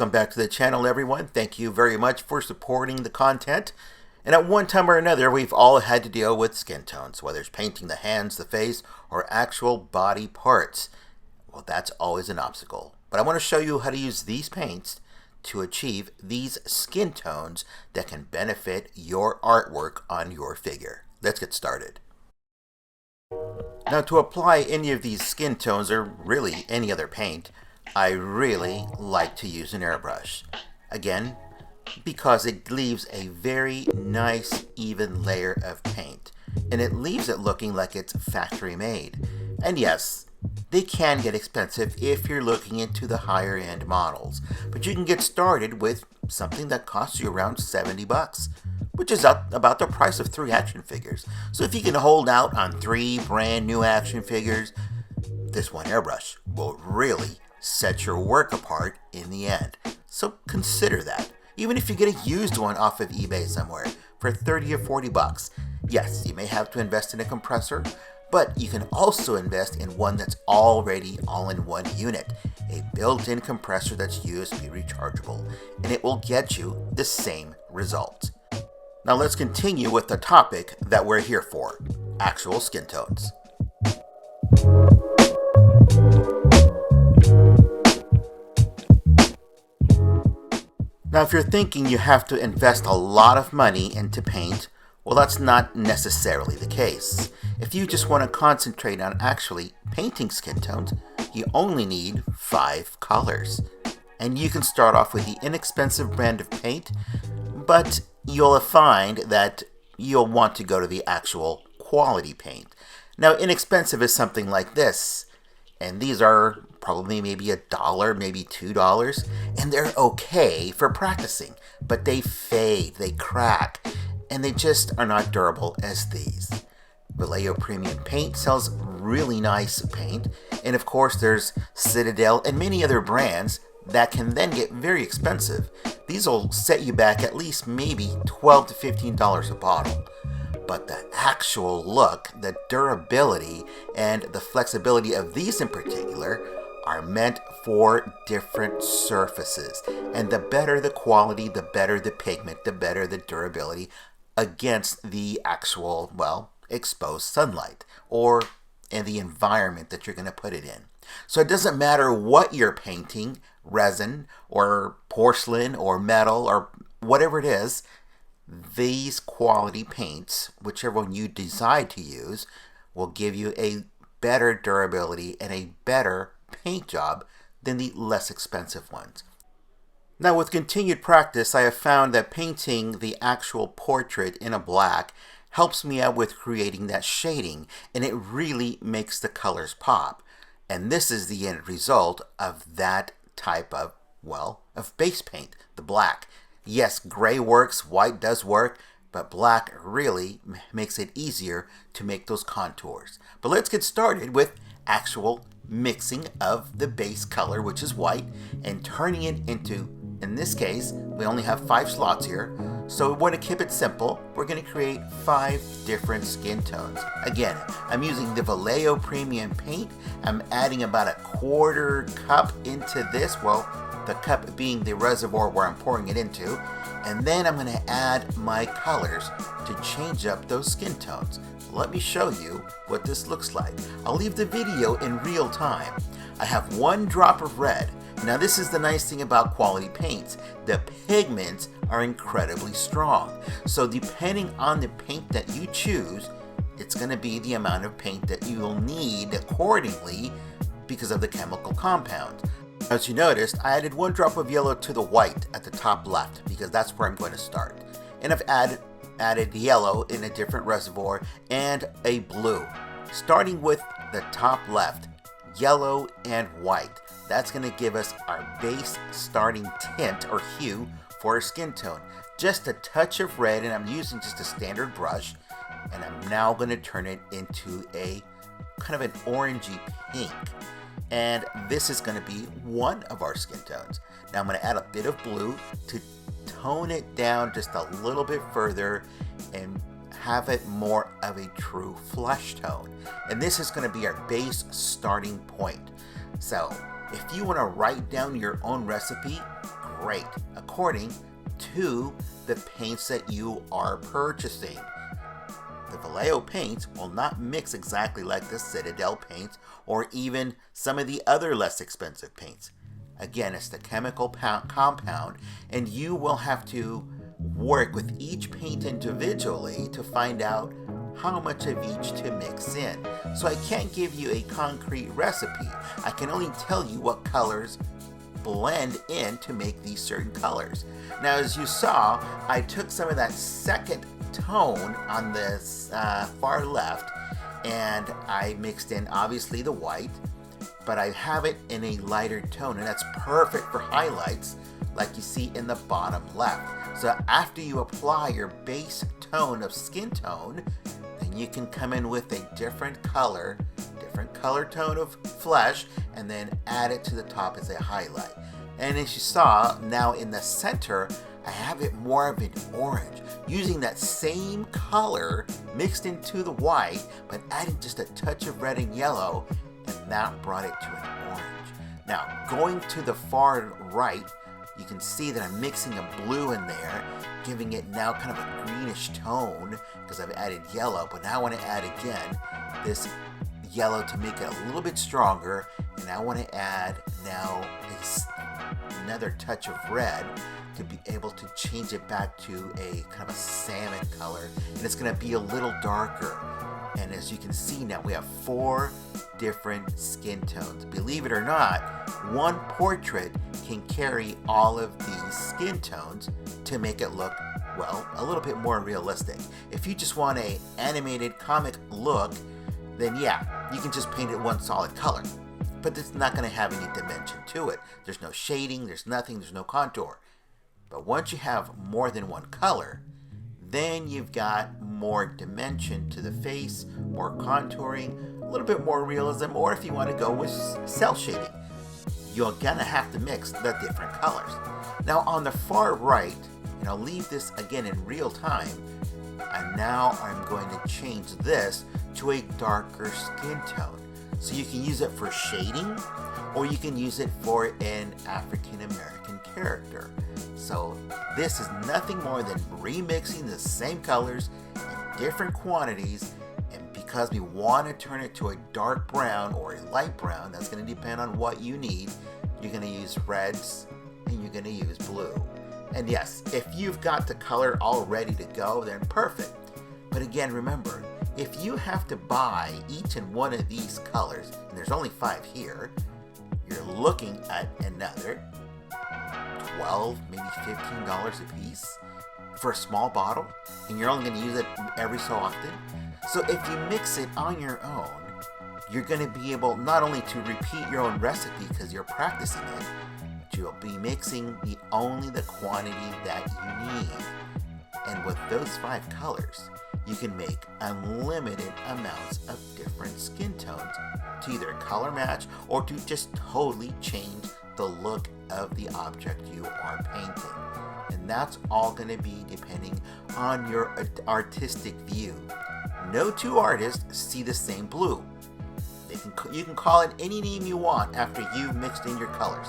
Welcome back to the channel, everyone. Thank you very much for supporting the content. And at one time or another, we've all had to deal with skin tones, whether it's painting the hands, the face, or actual body parts. Well, that's always an obstacle. But I want to show you how to use these paints to achieve these skin tones that can benefit your artwork on your figure. Let's get started. Now, to apply any of these skin tones, or really any other paint, I really like to use an airbrush. Again, because it leaves a very nice, even layer of paint. And it leaves it looking like it's factory made. And yes, they can get expensive if you're looking into the higher end models. But you can get started with something that costs you around 70 bucks. Which is about the price of 3 action figures. So if you can hold out on 3 brand new action figures, this one airbrush will really set your work apart in the end. So consider that. Even if you get a used one off of eBay somewhere for 30 or 40 bucks. Yes, you may have to invest in a compressor, but you can also invest in one that's already all-in-one unit. A built-in compressor that's USB rechargeable, and it will get you the same result. Now let's continue with the topic that we're here for, actual skin tones. Now if you're thinking you have to invest a lot of money into paint, well, that's not necessarily the case. If you just want to concentrate on actually painting skin tones, you only need 5 colors. And you can start off with the inexpensive brand of paint, but you'll find that you'll want to go to the actual quality paint. Now, inexpensive is something like this, and these are probably maybe $1, maybe $2, and they're okay for practicing, but they fade, they crack, and they just are not durable as these. Vallejo Premium Paint sells really nice paint, and of course there's Citadel and many other brands that can then get very expensive. These will set you back at least maybe $12 to $15 a bottle. But the actual look, the durability, and the flexibility of these in particular are meant for different surfaces. And the better the quality, the better the pigment, the better the durability against the actual, well, exposed sunlight or in the environment that you're going to put it in. So it doesn't matter what you're painting, resin or porcelain or metal or whatever it is, these quality paints, whichever one you decide to use, will give you a better durability and a better paint job than the less expensive ones. Now, with continued practice, I have found that painting the actual portrait in a black helps me out with creating that shading, and it really makes the colors pop. And this is the end result of that type of, well, of base paint, the black. Yes, gray works, white does work, but black really makes it easier to make those contours. But let's get started with actual mixing of the base color, which is white, and turning it into, in this case, we only have 5 slots here, so we want to keep it simple. We're going to create 5 different skin tones. Again, I'm using the Vallejo Premium Paint. I'm adding about a 1/4 cup into this, well, the cup being the reservoir where I'm pouring it into, and then I'm going to add my colors to change up those skin tones. Let me show you what this looks like. I'll leave the video in real time. I have 1 drop of red. Now this is the nice thing about quality paints. The pigments are incredibly strong. So depending on the paint that you choose, it's going to be the amount of paint that you will need accordingly because of the chemical compound. As you noticed, I added 1 drop of yellow to the white at the top left because that's where I'm going to start. And I've added yellow in a different reservoir and a blue. Starting with the top left, yellow and white. That's going to give us our base starting tint or hue for our skin tone. Just a touch of red, and I'm using just a standard brush, and I'm now going to turn it into a kind of an orangey pink. And this is going to be one of our skin tones. Now I'm going to add a bit of blue to tone it down just a little bit further and have it more of a true flesh tone. And this is going to be our base starting point. So if you want to write down your own recipe, great, according to the paints that you are purchasing. The Vallejo paints will not mix exactly like the Citadel paints or even some of the other less expensive paints. Again, it's the chemical compound, and you will have to work with each paint individually to find out how much of each to mix in. So I can't give you a concrete recipe. I can only tell you what colors blend in to make these certain colors. Now, as you saw, I took some of that second tone on this far left, and I mixed in obviously the white, but I have it in a lighter tone, and that's perfect for highlights like you see in the bottom left. So after you apply your base tone of skin tone, then you can come in with a different color tone of flesh, and then add it to the top as a highlight. And as you saw, now in the center, I have it more of an orange, using that same color mixed into the white, but adding just a touch of red and yellow, and that brought it to an orange. Now, going to the far right, you can see that I'm mixing a blue in there, giving it now kind of a greenish tone, because I've added yellow, but now I want to add again this yellow to make it a little bit stronger, and I want to add now another touch of red to be able to change it back to a kind of a salmon color, and it's going to be a little darker. And as you can see now, we have 4 different skin tones. Believe it or not, one portrait can carry all of these skin tones to make it look, well, a little bit more realistic. If you just want an animated comic look, then yeah, you can just paint it one solid color. But it's not going to have any dimension to it. There's no shading, there's nothing, there's no contour. But once you have more than one color, then you've got more dimension to the face, more contouring, a little bit more realism, or if you want to go with cell shading, you're gonna have to mix the different colors. Now on the far right, and I'll leave this again in real time, and now I'm going to change this to a darker skin tone. So you can use it for shading, or you can use it for an African American character. So this is nothing more than remixing the same colors in different quantities, and because we want to turn it to a dark brown or a light brown, that's going to depend on what you need. You're going to use reds and you're going to use blue. And yes, if you've got the color all ready to go, then perfect. But again, remember, if you have to buy each and one of these colors, and there's only 5 here, you're looking at another $12, maybe $15 a piece for a small bottle, and you're only going to use it every so often. So if you mix it on your own, you're going to be able not only to repeat your own recipe because you're practicing it, but you'll be mixing only the quantity that you need. And with those 5 colors, you can make unlimited amounts of different skin tones to either color match or to just totally change the look of the object you are painting. And that's all going to be depending on your artistic view. No 2 artists see the same blue. You can call it any name you want after you've mixed in your colors.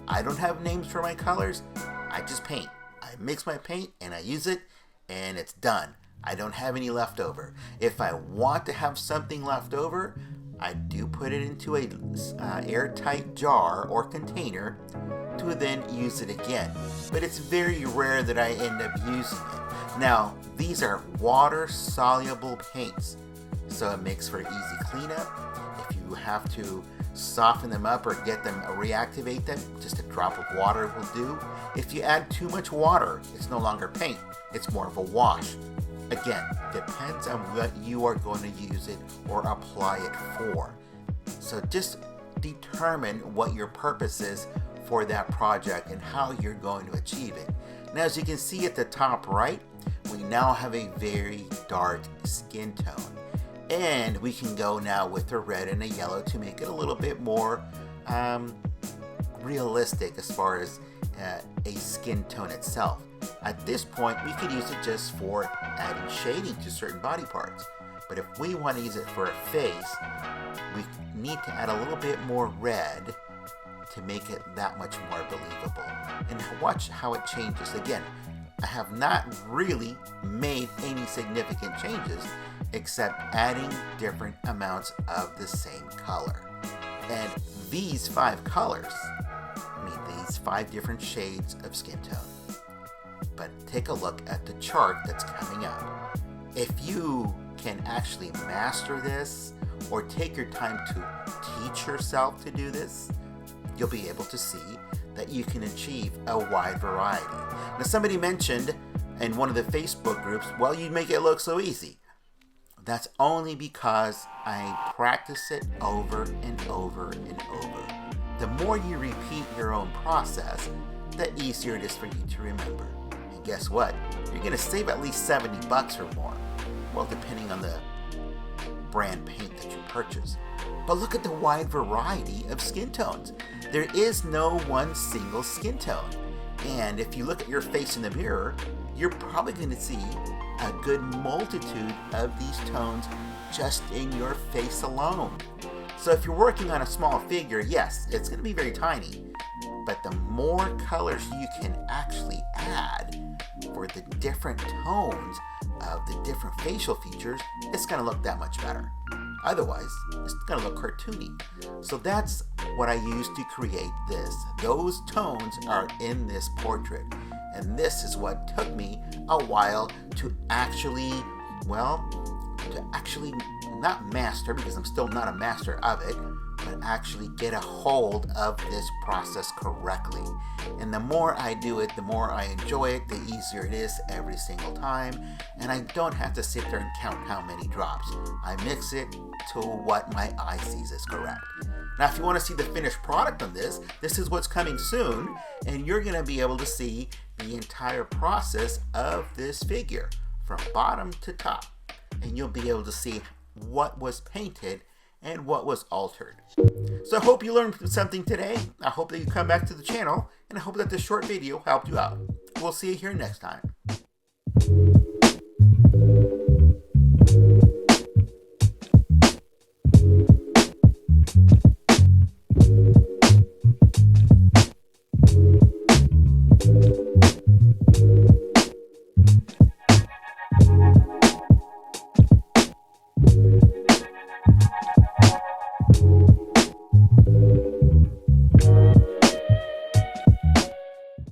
I don't have names for my colors. I just paint. I mix my paint and I use it, and it's done. I don't have any left over. If I want to have something left over, I do put it into a airtight jar or container to then use it again. But it's very rare that I end up using it. Now, these are water-soluble paints, so it makes for easy cleanup. If you have to soften them up or get them, reactivate them, just a drop of water will do. If you add too much water, it's no longer paint. It's more of a wash. Again, depends on what you are going to use it or apply it for. So just determine what your purpose is for that project and how you're going to achieve it. Now, as you can see at the top right, we now have a very dark skin tone. And we can go now with a red and a yellow to make it a little bit more realistic as far as a skin tone itself. At this point, we could use it just for adding shading to certain body parts. But if we want to use it for a face, we need to add a little bit more red to make it that much more believable. And watch how it changes. Again, I have not really made any significant changes except adding different amounts of the same color. And these 5 colors, these 5 different shades of skin tone. But take a look at the chart that's coming up. If you can actually master this or take your time to teach yourself to do this, you'll be able to see that you can achieve a wide variety. Now, somebody mentioned in one of the Facebook groups, well, you make it look so easy. That's only because I practice it over and over and over. The more you repeat your own process, the easier it is for you to remember. And guess what? You're going to save at least $70 or more. Well, depending on the brand paint that you purchase. But look at the wide variety of skin tones. There is no one single skin tone. And if you look at your face in the mirror, you're probably going to see a good multitude of these tones just in your face alone. So if you're working on a small figure, yes, it's going to be very tiny. But the more colors you can actually add for the different tones of the different facial features, it's going to look that much better. Otherwise, it's going to look cartoony. So that's what I used to create this. Those tones are in this portrait. And this is what took me a while to actually not master, because I'm still not a master of it, but actually get a hold of this process correctly. And the more I do it, the more I enjoy it, the easier it is every single time. And I don't have to sit there and count how many drops. I mix it to what my eye sees is correct. Now, if you want to see the finished product on this, this is what's coming soon, and you're going to be able to see the entire process of this figure from bottom to top. And you'll be able to see what was painted and what was altered. So I hope you learned something today. I hope that you come back to the channel, and I hope that this short video helped you out. We'll see you here next time.